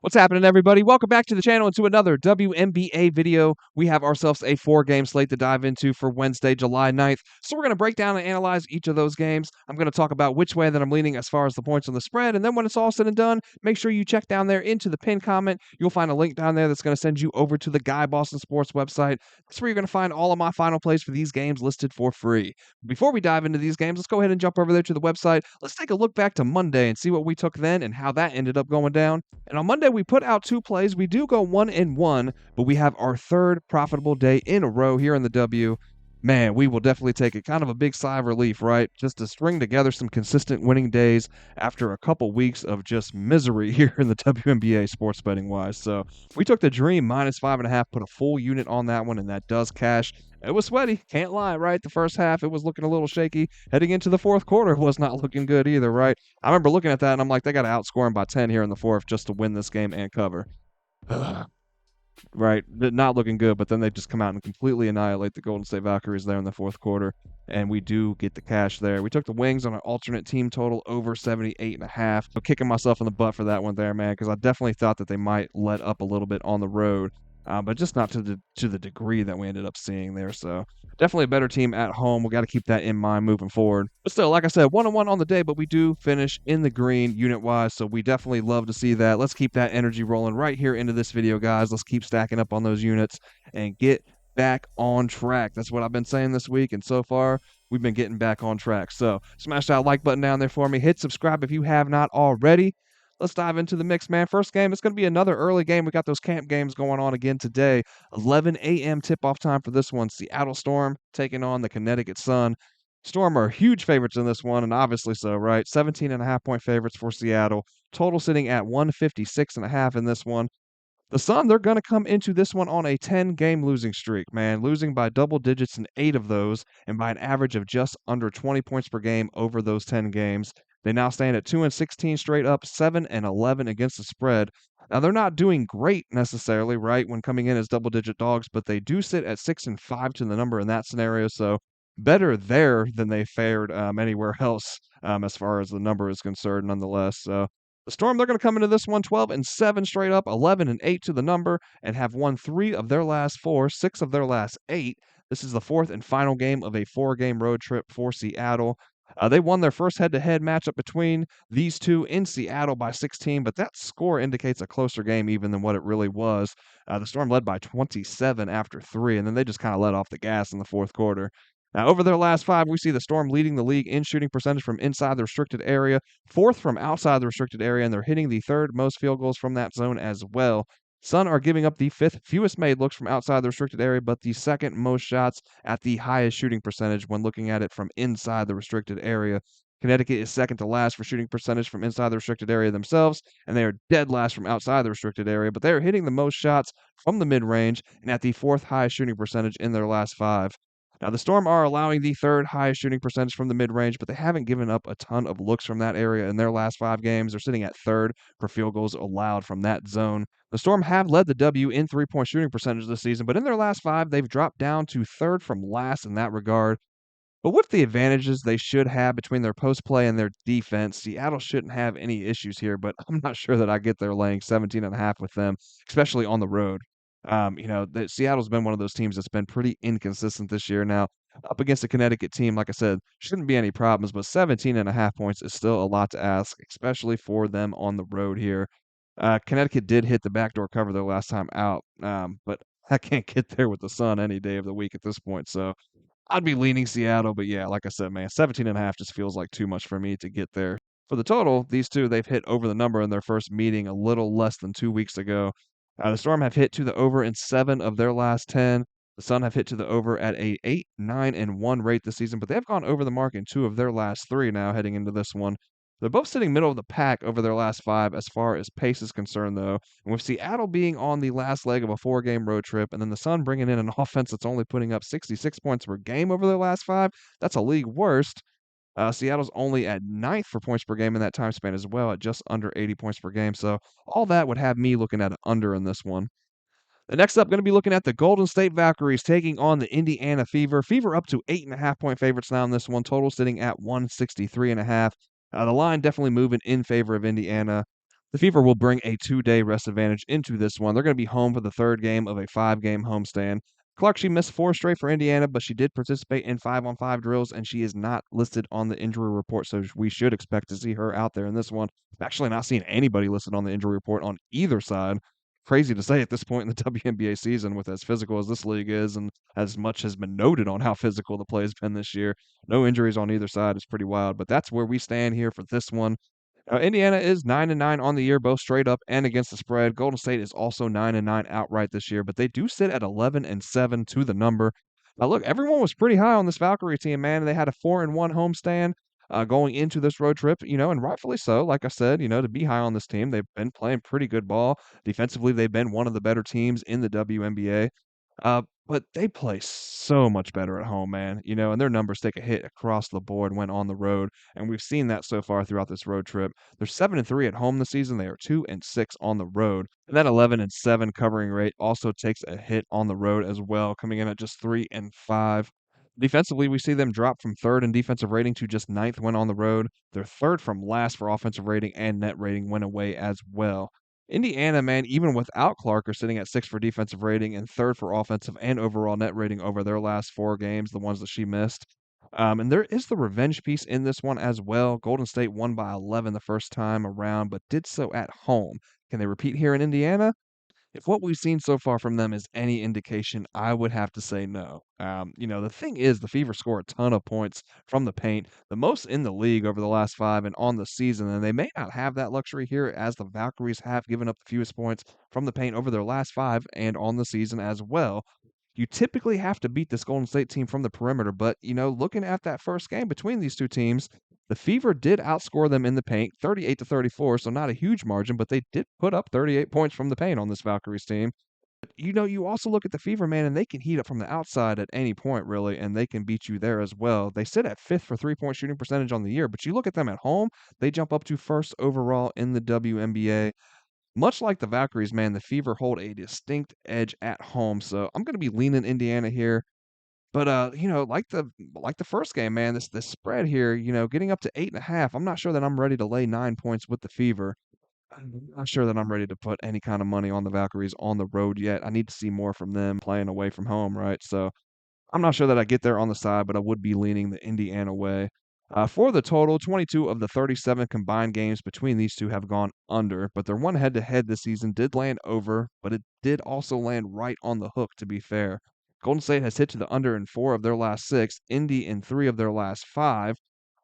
What's happening, everybody? Welcome back to the channel and to another WNBA video. We have ourselves a 4-game slate to dive into for Wednesday, July 9th. So we're going to break down and analyze each of those games. I'm going to talk about which way that I'm leaning as far as the points on the spread. And then when it's all said and done, make sure you check down there into the pinned comment. You'll find a link down there that's going to send you over to the Guy Boston Sports website. That's where you're going to find all of my final plays for these games listed for free. Before we dive into these games, let's go ahead and jump over there to the website. Let's take a look back to Monday and see what we took then and how that ended up going down. And on Monday, we put out 2 plays. We do go 1-1, but we have our 3rd profitable day in a row here in the W. Man, we will definitely take it. Kind of a big sigh of relief, right? Just to string together some consistent winning days after a couple weeks of just misery here in the WNBA sports betting wise. So we took the Dream -5.5, put a full unit on that one, and that does cash. It was sweaty, can't lie, right? The first half, it was looking a little shaky. Heading into the fourth quarter was not looking good either, right? I remember looking at that, and I'm like, they got to outscore them by 10 here in the fourth just to win this game and cover. Right, not looking good, but then they just come out and completely annihilate the Golden State Valkyries there in the fourth quarter, and we do get the cash there. We took the Wings on an alternate team total over 78.5. So kicking myself in the butt for that one there, man, because I definitely thought that they might let up a little bit on the road, but just not to the degree that we ended up seeing there. So definitely a better team at home. We got to keep that in mind moving forward. But still, like I said, 1-1 on the day, but we do finish in the green unit-wise, so we definitely love to see that. Let's keep that energy rolling right here into this video, guys. Let's keep stacking up on those units and get back on track. That's what I've been saying this week, and so far, we've been getting back on track. So smash that like button down there for me. Hit subscribe if you have not already. Let's dive into the mix, man. First game, it's going to be another early game. We got those camp games going on again today. 11 a.m. tip-off time for this one. Seattle Storm taking on the Connecticut Sun. Storm are huge favorites in this one, and obviously so, right? 17.5-point favorites for Seattle. Total sitting at 156.5 in this one. The Sun, they're going to come into this one on a 10-game losing streak, man. Losing by double digits in 8 of those, and by an average of just under 20 points per game over those 10 games. They now stand at 2-16 straight up, 7-11 against the spread. Now, they're not doing great necessarily, right, when coming in as double-digit dogs, but they do sit at 6-5 to the number in that scenario, so better there than they fared anywhere else as far as the number is concerned, nonetheless. So the Storm, they're going to come into this one 12-7 straight up, 11-8 to the number, and have won 3 of their last 4, 6 of their last 8. This is the 4th and final game of a 4-game road trip for Seattle. They won their first head-to-head matchup between these two in Seattle by 16, but that score indicates a closer game even than what it really was. The Storm led by 27 after 3, and then they just kind of let off the gas in the fourth quarter. Now, over their last 5, we see the Storm leading the league in shooting percentage from inside the restricted area, 4th from outside the restricted area, and they're hitting the 3rd most field goals from that zone as well. Sun are giving up the 5th fewest made looks from outside the restricted area, but the 2nd most shots at the highest shooting percentage when looking at it from inside the restricted area. Connecticut is 2nd to last for shooting percentage from inside the restricted area themselves, and they are dead last from outside the restricted area, but they are hitting the most shots from the mid-range and at the 4th highest shooting percentage in their last 5. Now, the Storm are allowing the 3rd highest shooting percentage from the mid-range, but they haven't given up a ton of looks from that area in their last 5 games. They're sitting at 3rd for field goals allowed from that zone. The Storm have led the W in 3-point shooting percentage this season, but in their last 5, they've dropped down to 3rd from last in that regard. But with the advantages they should have between their post play and their defense, Seattle shouldn't have any issues here, but I'm not sure that I get there laying 17.5 with them, especially on the road. Seattle's been one of those teams that's been pretty inconsistent this year. Now, up against a Connecticut team, like I said, shouldn't be any problems, but 17.5 points is still a lot to ask, especially for them on the road here. Connecticut did hit the backdoor cover their last time out, but I can't get there with the Sun any day of the week at this point, so I'd be leaning Seattle, but yeah, like I said, man, 17.5 just feels like too much for me to get there. For the total, these two, they've hit over the number in their first meeting a little less than 2 weeks ago. The Storm have hit to the over in 7 of their last 10. The Sun have hit to the over at a 8, 9, and 1 rate this season, but they've gone over the mark in 2 of their last 3 now heading into this one. They're both sitting middle of the pack over their last 5 as far as pace is concerned, though. And with Seattle being on the last leg of a 4-game road trip, and then the Sun bringing in an offense that's only putting up 66 points per game over their last 5, that's a league worst. Seattle's only at 9th for points per game in that time span as well, at just under 80 points per game. So all that would have me looking at an under in this one. The next up, going to be looking at the Golden State Valkyries taking on the Indiana Fever. Fever up to 8.5-point favorites now in this one. Total sitting at 163.5. The line definitely moving in favor of Indiana. The Fever will bring a 2-day rest advantage into this one. They're going to be home for the third game of a 5-game homestand. Clark, she missed 4 straight for Indiana, but she did participate in 5-on-5 drills, and she is not listed on the injury report, so we should expect to see her out there in this one. I'm actually not seeing anybody listed on the injury report on either side. Crazy to say at this point in the WNBA season, with as physical as this league is, and as much has been noted on how physical the play has been this year. No injuries on either side is pretty wild, but that's where we stand here for this one. Indiana is 9-9 on the year, both straight up and against the spread. Golden State is also 9-9 outright this year, but they do sit at 11-7 to the number. Now, look, everyone was pretty high on this Valkyrie team, man. They had a 4-1 homestand going into this road trip, and rightfully so. Like I said, to be high on this team, they've been playing pretty good ball. Defensively, they've been one of the better teams in the WNBA. But they play so much better at home, man, and their numbers take a hit across the board when on the road, and we've seen that so far throughout this road trip. They're 7-3 at home this season. They are 2-6 on the road. And that 11-7 covering rate also takes a hit on the road as well, coming in at just 3-5. Defensively, we see them drop from third in defensive rating to just ninth when on the road. They're third from last for offensive rating and net rating when away as well. Indiana, man, even without Clark, are sitting at 6th for defensive rating and 3rd for offensive and overall net rating over their last 4 games, the ones that she missed. And there is the revenge piece in this one as well. Golden State won by 11 the first time around, but did so at home. Can they repeat here in Indiana? If what we've seen so far from them is any indication, I would have to say no. The thing is, the Fever score a ton of points from the paint, the most in the league over the last 5 and on the season, and they may not have that luxury here as the Valkyries have given up the fewest points from the paint over their last 5 and on the season as well. You typically have to beat this Golden State team from the perimeter, but, looking at that first game between these two teams, the Fever did outscore them in the paint, 38-34, so not a huge margin, but they did put up 38 points from the paint on this Valkyries team. But, you also look at the Fever, man, and they can heat up from the outside at any point, really, and they can beat you there as well. They sit at 5th for three-point shooting percentage on the year, but you look at them at home, they jump up to 1st overall in the WNBA. Much like the Valkyries, man, the Fever hold a distinct edge at home, so I'm gonna be leaning Indiana here. But, like the first game, man, this spread here, getting up to 8.5, I'm not sure that I'm ready to lay 9 points with the Fever. I'm not sure that I'm ready to put any kind of money on the Valkyries on the road yet. I need to see more from them playing away from home, right? So I'm not sure that I get there on the side, but I would be leaning the Indiana way. For the total, 22 of the 37 combined games between these two have gone under, but their one head-to-head this season did land over, but it did also land right on the hook, to be fair. Golden State has hit to the under in 4 of their last 6, Indy in 3 of their last 5.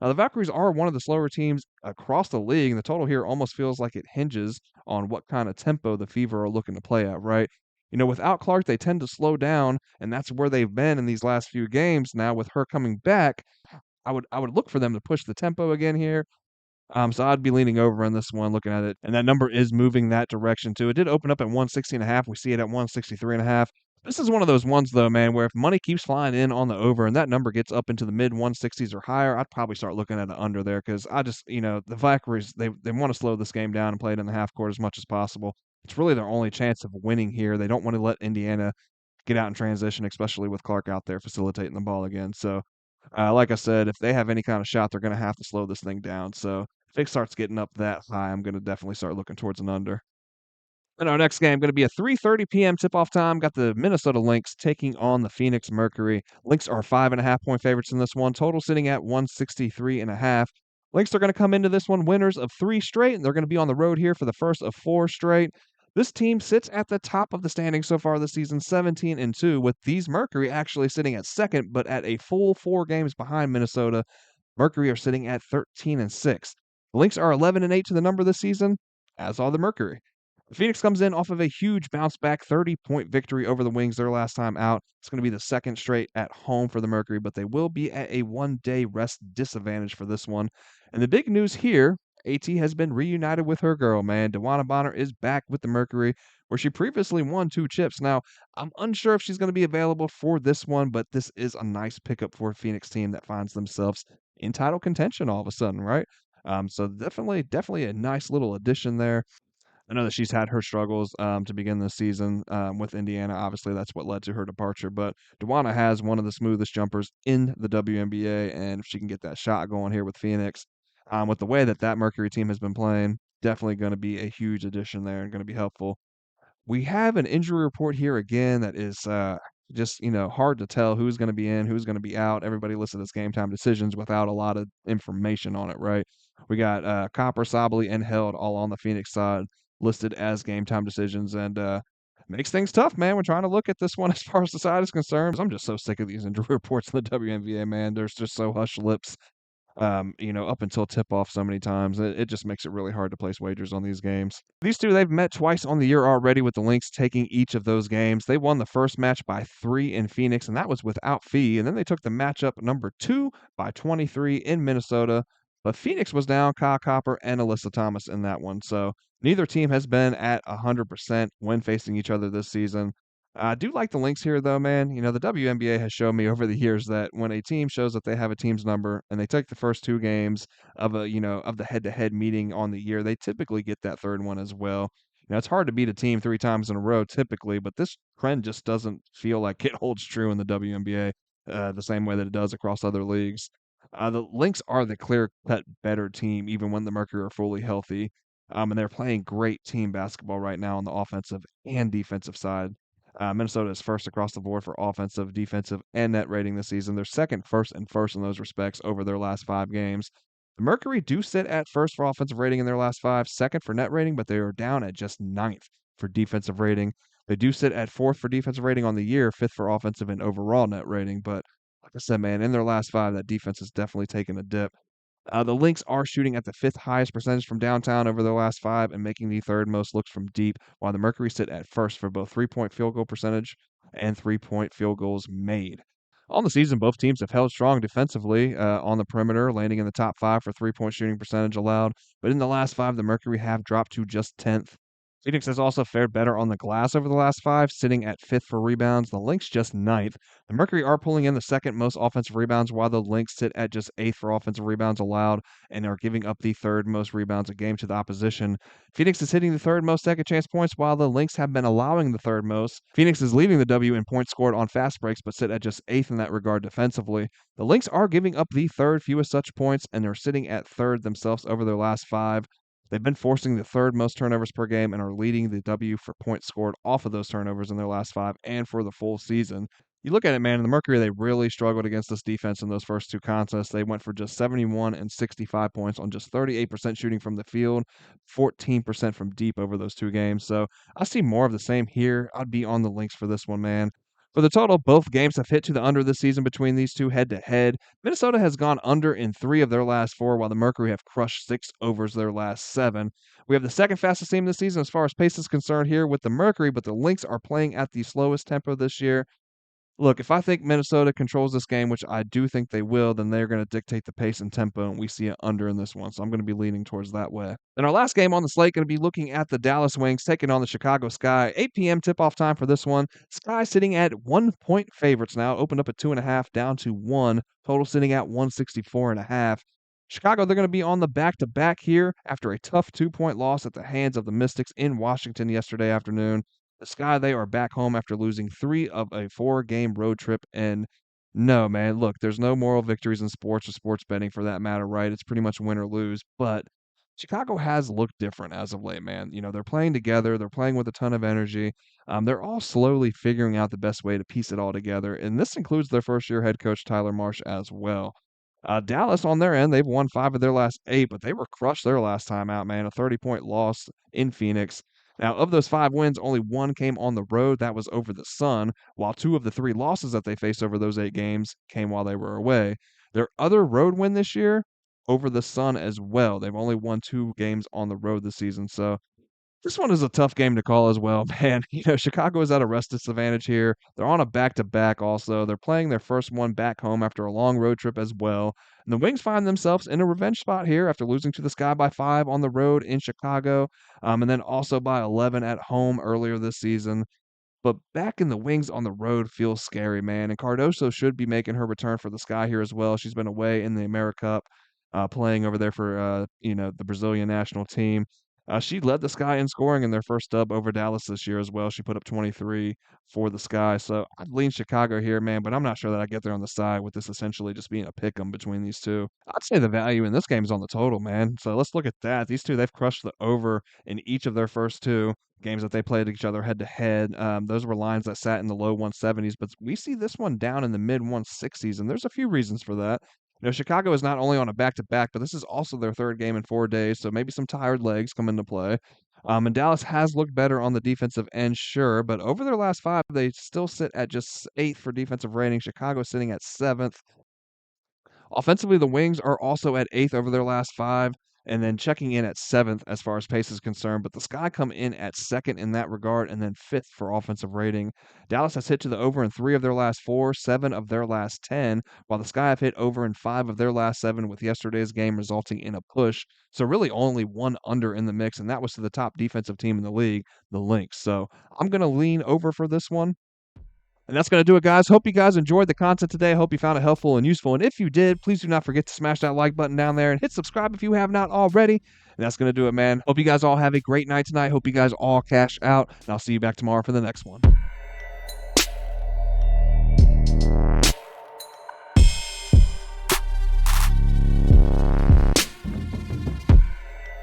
The Valkyries are one of the slower teams across the league, and the total here almost feels like it hinges on what kind of tempo the Fever are looking to play at, right? Without Clark, they tend to slow down, and that's where they've been in these last few games. Now, with her coming back, I would look for them to push the tempo again here. So I'd be leaning over on this one, looking at it, and that number is moving that direction too. It did open up at 160.5. We see it at 163.5. This is one of those ones though, man, where if money keeps flying in on the over and that number gets up into the mid 160s or higher, I'd probably start looking at an under there because I just, the Valkyries, they want to slow this game down and play it in the half court as much as possible. It's really their only chance of winning here. They don't want to let Indiana get out in transition, especially with Clark out there facilitating the ball again. So, like I said, if they have any kind of shot, they're going to have to slow this thing down. So, if it starts getting up that high, I'm going to definitely start looking towards an under. And our next game going to be a 3:30 p.m. tip-off time. Got the Minnesota Lynx taking on the Phoenix Mercury. Lynx are 5.5-point favorites in this one. Total sitting at 163.5. Lynx are going to come into this one winners of 3 straight, and they're going to be on the road here for the first of 4 straight. This team sits at the top of the standings so far this season, 17-2, with these Mercury actually sitting at second, but at a full 4 games behind Minnesota. Mercury are sitting at 13-6. The Lynx are 11-8 to the number this season, as are the Mercury. Phoenix comes in off of a huge bounce back 30-point victory over the Wings their last time out. It's going to be the second straight at home for the Mercury, but they will be at a 1-day rest disadvantage for this one. And the big news here, AT has been reunited with her girl, man. Dewana Bonner is back with the Mercury, where she previously won 2 chips. Now, I'm unsure if she's going to be available for this one, but this is a nice pickup for a Phoenix team that finds themselves in title contention all of a sudden, right? So definitely a nice little addition there. I know that she's had her struggles to begin this season with Indiana. Obviously, that's what led to her departure. But Dewana has one of the smoothest jumpers in the WNBA, and if she can get that shot going here with Phoenix, with the way that Mercury team has been playing, definitely going to be a huge addition there and going to be helpful. We have an injury report here again that is just hard to tell who's going to be in, who's going to be out. Everybody listed as game time decisions without a lot of information on it, right? We got Copper, Sabally, and Held all on the Phoenix side listed as game time decisions, and makes things tough, man. We're trying to look at this one as far as the side is concerned. I'm just so sick of these injury reports in the WNBA, man. There's just so hush lips up until tip off so many times. It just makes it really hard to place wagers on these games. These two, they've met twice on the year already, with the Lynx taking each of those games. They won the first match by 3 in Phoenix, and that was without fee. And then they took the matchup number 2 by 23 in Minnesota. But Phoenix was down Kyle Copper and Alyssa Thomas in that one. So neither team has been at 100% when facing each other this season. I do like the Lynx here, though, man. The WNBA has shown me over the years that when a team shows that they have a team's number and they take the first 2 games of of the head-to-head meeting on the year, they typically get that third one as well. It's hard to beat a team 3 times in a row typically, but this trend just doesn't feel like it holds true in the WNBA the same way that it does across other leagues. The Lynx are the clear-cut better team, even when the Mercury are fully healthy, and they're playing great team basketball right now on the offensive and defensive side. Minnesota is first across the board for offensive, defensive, and net rating this season. They're second, first, and first in those respects over their last 5 games. The Mercury do sit at first for offensive rating in their last 5, second for net rating, but they are down at just ninth for defensive rating. They do sit at fourth for defensive rating on the year, fifth for offensive and overall net rating. But like I said, man, in their last 5, that defense has definitely taken a dip. The Lynx are shooting at the 5th highest percentage from downtown over their last 5 and making the 3rd most looks from deep, while the Mercury sit at first for both 3-point field goal percentage and 3-point field goals made. On the season, both teams have held strong defensively on the perimeter, landing in the top 5 for 3-point shooting percentage allowed. But in the last 5, the Mercury have dropped to just 10th. Phoenix has also fared better on the glass over the last 5, sitting at 5th for rebounds. The Lynx just ninth. The Mercury are pulling in the 2nd most offensive rebounds, while the Lynx sit at just 8th for offensive rebounds allowed and are giving up the 3rd most rebounds a game to the opposition. Phoenix is hitting the 3rd most second chance points, while the Lynx have been allowing the 3rd most. Phoenix is leading the W in points scored on fast breaks, but sit at just 8th in that regard defensively. The Lynx are giving up the 3rd fewest such points, and they're sitting at 3rd themselves over their last 5. They've been forcing the 3rd most turnovers per game and are leading the W for points scored off of those turnovers in their last 5 and for the full season. You look at it, man, in the Mercury, they really struggled against this defense in those first 2 contests. They went for just 71 and 65 points on just 38% shooting from the field, 14% from deep over those 2 games. So I see more of the same here. I'd be on the Lynx for this one, man. For the total, both games have hit to the under this season between these two head-to-head. Minnesota has gone under in 3 of their last 4, while the Mercury have crushed 6 overs their last 7. We have the second fastest team this season as far as pace is concerned here with the Mercury, but the Lynx are playing at the slowest tempo this year. Look, if I think Minnesota controls this game, which I do think they will, then they're going to dictate the pace and tempo, and we see it under in this one. So I'm going to be leaning towards that way. Then our last game on the slate, going to be looking at the Dallas Wings taking on the Chicago Sky. 8 p.m. tip-off time for this one. Sky sitting at 1-point favorites now. Opened up at 2.5, down to 1. Total sitting at 164.5. Chicago, they're going to be on the back-to-back here after a tough 2-point loss at the hands of the Mystics in Washington yesterday afternoon. The Sky, they are back home after losing 3 of a 4-game road trip. And no, man, look, there's no moral victories in sports or sports betting for that matter, right? It's pretty much win or lose. But Chicago has looked different as of late, man. They're playing together. They're playing with a ton of energy. They're all slowly figuring out the best way to piece it all together. And this includes their first-year head coach, Tyler Marsh, as well. Dallas, on their end, they've won 5 of their last 8, but they were crushed their last time out, man. A 30-point loss in Phoenix. Now, of those 5 wins, only 1 came on the road. That was over the Sun, while 2 of the 3 losses that they faced over those 8 games came while they were away. Their other road win this year, over the Sun as well. They've only won 2 games on the road this season, so this one is a tough game to call as well, man. Chicago is at a rest disadvantage here. They're on a back-to-back also. They're playing their first one back home after a long road trip as well. And the Wings find themselves in a revenge spot here after losing to the Sky by 5 on the road in Chicago, and then also by 11 at home earlier this season. But back in the Wings on the road feels scary, man. And Cardoso should be making her return for the Sky here as well. She's been away in the AmeriCup, playing over there for the Brazilian national team. She led the Sky in scoring in their first dub over Dallas this year as well. She put up 23 for the Sky. So I'd lean Chicago here, man, but I'm not sure that I get there on the side with this essentially just being a pick 'em between these two. I'd say the value in this game is on the total, man. So let's look at that. These two, they've crushed the over in each of their first two games that they played each other head to head. Those were lines that sat in the low 170s, but we see this one down in the mid 160s, and there's a few reasons for that. Chicago is not only on a back-to-back, but this is also their third game in 4 days, so maybe some tired legs come into play. And Dallas has looked better on the defensive end, sure, but over their last 5, they still sit at just 8th for defensive rating. Chicago sitting at 7th. Offensively, the Wings are also at 8th over their last 5, and then checking in at 7th as far as pace is concerned, but the Sky come in at 2nd in that regard and then 5th for offensive rating. Dallas has hit to the over in 3 of their last 4, 7 of their last 10, while the Sky have hit over in 5 of their last 7, with yesterday's game resulting in a push. So really only one under in the mix, and that was to the top defensive team in the league, the Lynx. So I'm going to lean over for this one. And that's going to do it, guys. Hope you guys enjoyed the content today. Hope you found it helpful and useful. And if you did, please do not forget to smash that like button down there and hit subscribe if you have not already. And that's going to do it, man. Hope you guys all have a great night tonight. Hope you guys all cash out. And I'll see you back tomorrow for the next one.